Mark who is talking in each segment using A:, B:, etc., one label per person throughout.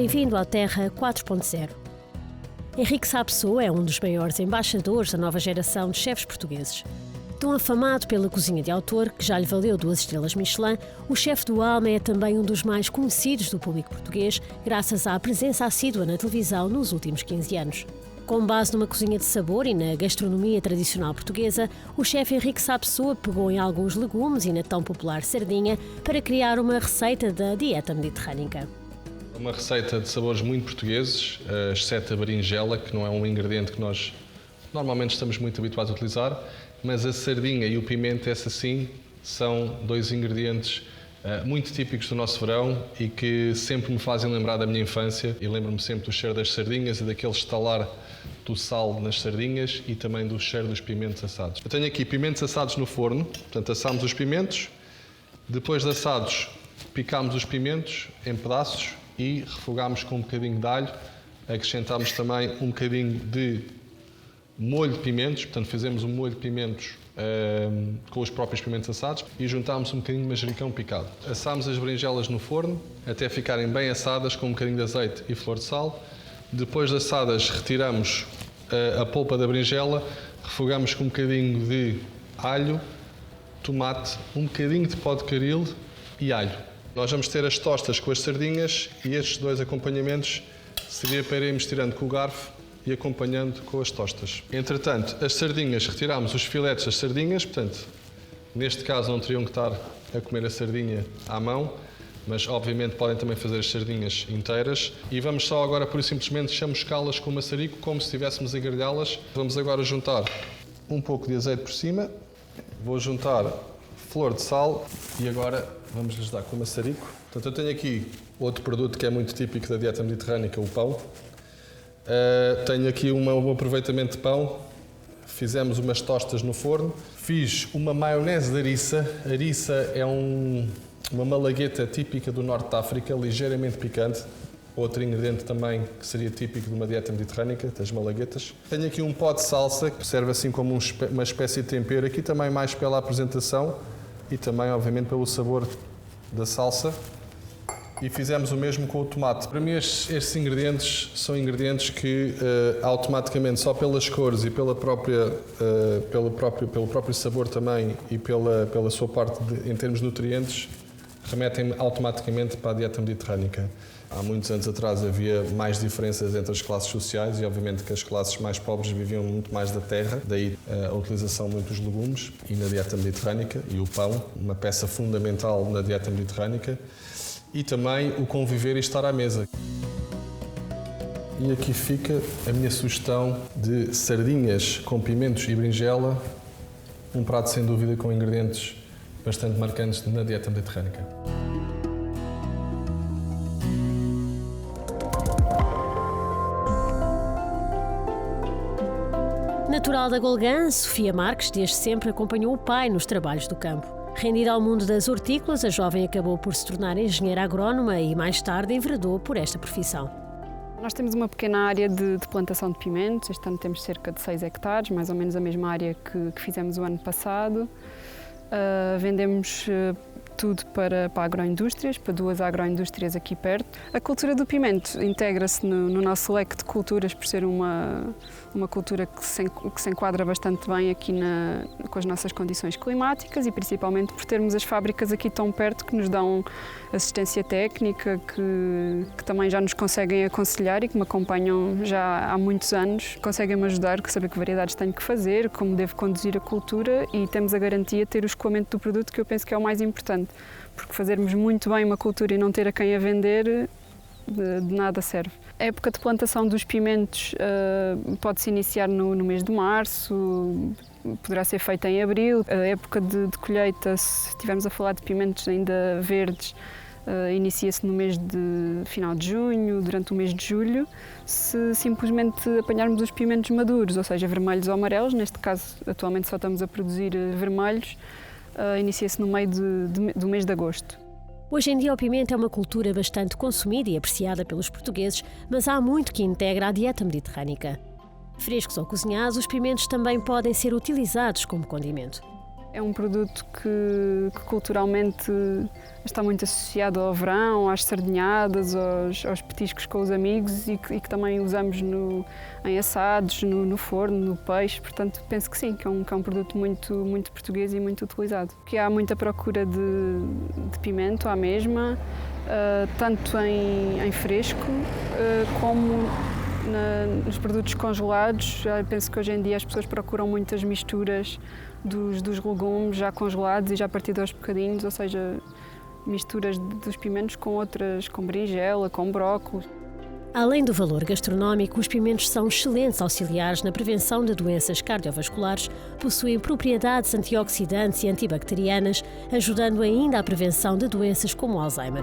A: Bem-vindo à Terra 4.0. Henrique Sá Pessoa é um dos maiores embaixadores da nova geração de chefes portugueses. Tão afamado pela cozinha de autor, que já lhe valeu 2 estrelas Michelin, o chefe do Alma é também um dos mais conhecidos do público português, graças à presença assídua na televisão nos últimos 15 anos. Com base numa cozinha de sabor e na gastronomia tradicional portuguesa, o chefe Henrique Sá Pessoa pegou em alguns legumes e na tão popular sardinha para criar uma receita da dieta mediterrânica.
B: Uma receita de sabores muito portugueses, exceto a berinjela, que não é um ingrediente que nós normalmente estamos muito habituados a utilizar, mas a sardinha e o pimento, essa sim, são 2 ingredientes muito típicos do nosso verão e que sempre me fazem lembrar da minha infância, e lembro-me sempre do cheiro das sardinhas e daquele estalar do sal nas sardinhas e também do cheiro dos pimentos assados. Eu tenho aqui pimentos assados no forno, portanto assamos os pimentos, depois de assados picámos os pimentos em pedaços e refogámos com um bocadinho de alho, acrescentámos também um bocadinho de molho de pimentos, portanto fizemos um molho de pimentos com os próprios pimentos assados e juntámos um bocadinho de manjericão picado. Assámos as berinjelas no forno até ficarem bem assadas com um bocadinho de azeite e flor de sal. Depois de assadas retiramos a polpa da berinjela, refogamos com um bocadinho de alho, tomate, um bocadinho de pó de caril e alho. Nós vamos ter as tostas com as sardinhas e estes 2 acompanhamentos seria para irmos tirando com o garfo e acompanhando com as tostas. Entretanto, as sardinhas, retiramos os filetes das sardinhas, portanto, neste caso não teriam que estar a comer a sardinha à mão, mas obviamente podem também fazer as sardinhas inteiras. E vamos só agora, por simplesmente, chamuscá-las com o maçarico, como se estivéssemos a grelhá-las. Vamos agora juntar um pouco de azeite por cima, vou juntar flor de sal e agora vamos-lhes dar com o maçarico. Portanto, eu tenho aqui outro produto que é muito típico da dieta mediterrânica, o pão. Tenho aqui um aproveitamento de pão, fizemos umas tostas no forno, fiz uma maionese de ariça. Ariça é uma malagueta típica do norte de África, ligeiramente picante, outro ingrediente também que seria típico de uma dieta mediterrânica, das malaguetas. Tenho aqui um pó de salsa, que serve assim como uma espécie de tempero, aqui também mais pela apresentação e também, obviamente, pelo sabor da salsa. E fizemos o mesmo com o tomate. Para mim, estes ingredientes são ingredientes que automaticamente, só pelas cores e pelo próprio sabor também e pela sua parte em termos de nutrientes, remetem-me automaticamente para a dieta mediterrânica. Há muitos anos atrás havia mais diferenças entre as classes sociais e obviamente que as classes mais pobres viviam muito mais da terra, daí a utilização muito dos legumes e na dieta mediterrânica, e o pão, uma peça fundamental na dieta mediterrânica, e também o conviver e estar à mesa. E aqui fica a minha sugestão de sardinhas com pimentos e berinjela, um prato sem dúvida com ingredientes bastante marcantes na dieta mediterrânica.
A: Natural da Golgã, Sofia Marques desde sempre acompanhou o pai nos trabalhos do campo. Rendida ao mundo das hortícolas, a jovem acabou por se tornar engenheira agrónoma e mais tarde enveredou por esta profissão.
C: Nós temos uma pequena área de plantação de pimentos. Este ano temos cerca de 6 hectares, mais ou menos a mesma área que fizemos o ano passado. Vendemos tudo para agroindústrias, para 2 agroindústrias aqui perto. A cultura do pimento integra-se no nosso leque de culturas por ser uma cultura que se enquadra bastante bem aqui com as nossas condições climáticas e principalmente por termos as fábricas aqui tão perto que nos dão assistência técnica, que também já nos conseguem aconselhar e que me acompanham já há muitos anos. Conseguem-me ajudar a saber que variedades tenho que fazer, como devo conduzir a cultura, e temos a garantia de ter o escoamento do produto, que eu penso que é o mais importante, porque fazermos muito bem uma cultura e não ter a quem a vender, de nada serve. A época de plantação dos pimentos pode-se iniciar no mês de março, poderá ser feita em abril. A época de colheita, se estivermos a falar de pimentos ainda verdes, inicia-se no mês de final de junho, durante o mês de julho. Se simplesmente apanharmos os pimentos maduros, ou seja, vermelhos ou amarelos, neste caso atualmente só estamos a produzir vermelhos, inicia-se no meio do mês de agosto.
A: Hoje em dia o pimento é uma cultura bastante consumida e apreciada pelos portugueses, mas há muito que integra a dieta mediterrânica. Frescos ou cozinhados, os pimentos também podem ser utilizados como condimento.
C: É um produto que culturalmente está muito associado ao verão, às sardinhadas, aos petiscos com os amigos e que também usamos em assados, no forno, no peixe. Portanto, penso que sim, que é um produto muito português e muito utilizado. Que há muita procura de pimento, à mesma, tanto em fresco como nos produtos congelados. Penso que hoje em dia as pessoas procuram muitas misturas dos legumes já congelados e já partidos aos bocadinhos, ou seja, misturas dos pimentos com outras, com berinjela, com brócolis.
A: Além do valor gastronómico, os pimentos são excelentes auxiliares na prevenção de doenças cardiovasculares, possuem propriedades antioxidantes e antibacterianas, ajudando ainda à prevenção de doenças como Alzheimer.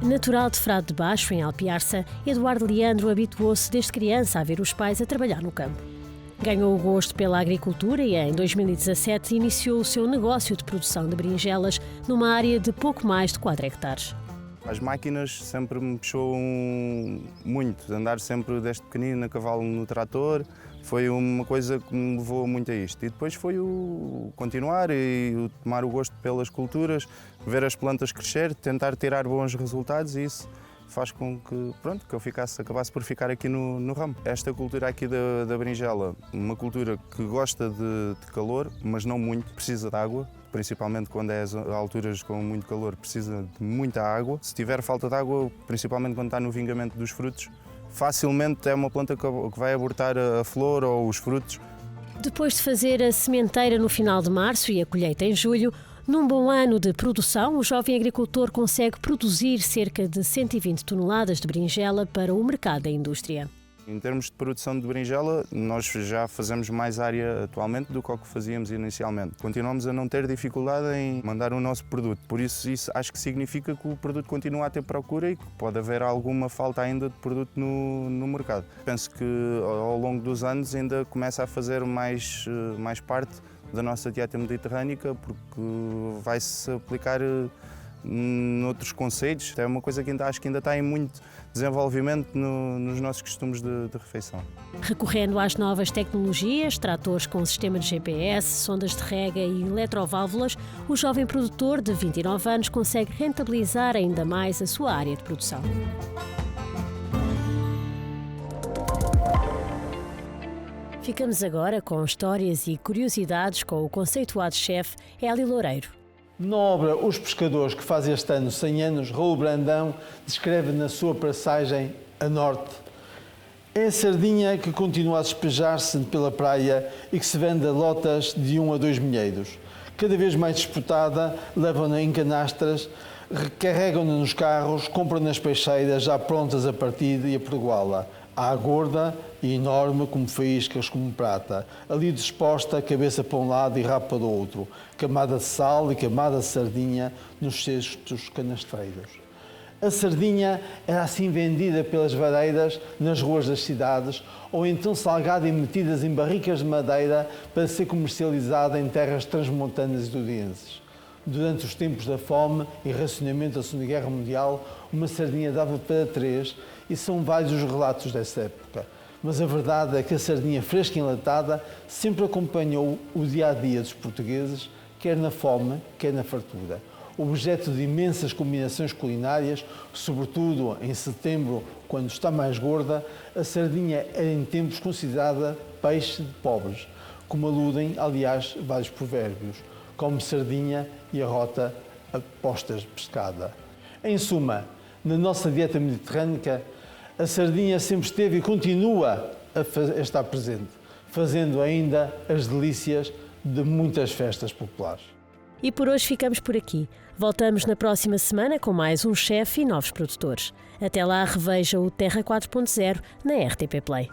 A: Natural de Frade de Baixo, em Alpiarça, Eduardo Leandro habituou-se desde criança a ver os pais a trabalhar no campo. Ganhou o gosto pela agricultura e, em 2017, iniciou o seu negócio de produção de berinjelas numa área de pouco mais de 4 hectares.
D: As máquinas sempre me puxou muito, andar sempre desde pequenino a cavalo no trator, foi uma coisa que me levou muito a isto. E depois foi o continuar e o tomar o gosto pelas culturas, ver as plantas crescer, tentar tirar bons resultados e isso faz com que, que eu acabasse por ficar aqui no ramo. Esta cultura aqui da berinjela, uma cultura que gosta de calor, mas não muito, precisa de água, principalmente quando é as alturas com muito calor, precisa de muita água. Se tiver falta de água, principalmente quando está no vingamento dos frutos, facilmente é uma planta que vai abortar a flor ou os frutos.
A: Depois de fazer a sementeira no final de março e a colheita em julho, num bom ano de produção, o jovem agricultor consegue produzir cerca de 120 toneladas de berinjela para o mercado da indústria.
D: Em termos de produção de berinjela, nós já fazemos mais área atualmente do que o que fazíamos inicialmente. Continuamos a não ter dificuldade em mandar o nosso produto, por isso acho que significa que o produto continua a ter procura e que pode haver alguma falta ainda de produto no mercado. Penso que ao longo dos anos ainda começa a fazer mais parte da nossa dieta mediterrânica, porque vai-se aplicar noutros conceitos. É uma coisa que acho que ainda está em muito desenvolvimento nos nossos costumes de refeição.
A: Recorrendo às novas tecnologias, tratores com sistema de GPS, sondas de rega e eletroválvulas, o jovem produtor de 29 anos consegue rentabilizar ainda mais a sua área de produção. Ficamos agora com histórias e curiosidades com o conceituado chefe Hélio Loureiro.
E: Na obra Os Pescadores, que faz este ano 100 anos, Raul Brandão descreve na sua passagem a norte. É a sardinha que continua a despejar-se pela praia e que se vende a lotas de 1 a 2 milheiros. Cada vez mais disputada, levam-na em canastras, recarregam-na nos carros, compram nas peixeiras já prontas a partir e a pergoá-la. À gorda e enorme como faíscas como prata, ali disposta, cabeça para um lado e rabo para o outro, camada de sal e camada de sardinha nos cestos canastreiros. A sardinha era assim vendida pelas vareiras nas ruas das cidades ou então salgada e metida em barricas de madeira para ser comercializada em terras transmontanas e durienses. Durante os tempos da fome e racionamento da Segunda Guerra Mundial, uma sardinha dava para 3 e são vários os relatos dessa época. Mas a verdade é que a sardinha fresca e enlatada sempre acompanhou o dia-a-dia dos portugueses, quer na fome, quer na fartura. Objeto de imensas combinações culinárias, sobretudo em setembro, quando está mais gorda, a sardinha era em tempos considerada peixe de pobres, como aludem, aliás, vários provérbios, como sardinha e a rota a postas de pescada. Em suma, na nossa dieta mediterrânica, a sardinha sempre esteve e continua a estar presente, fazendo ainda as delícias de muitas festas populares.
A: E por hoje ficamos por aqui. Voltamos na próxima semana com mais um chefe e novos produtores. Até lá, reveja o Terra 4.0 na RTP Play.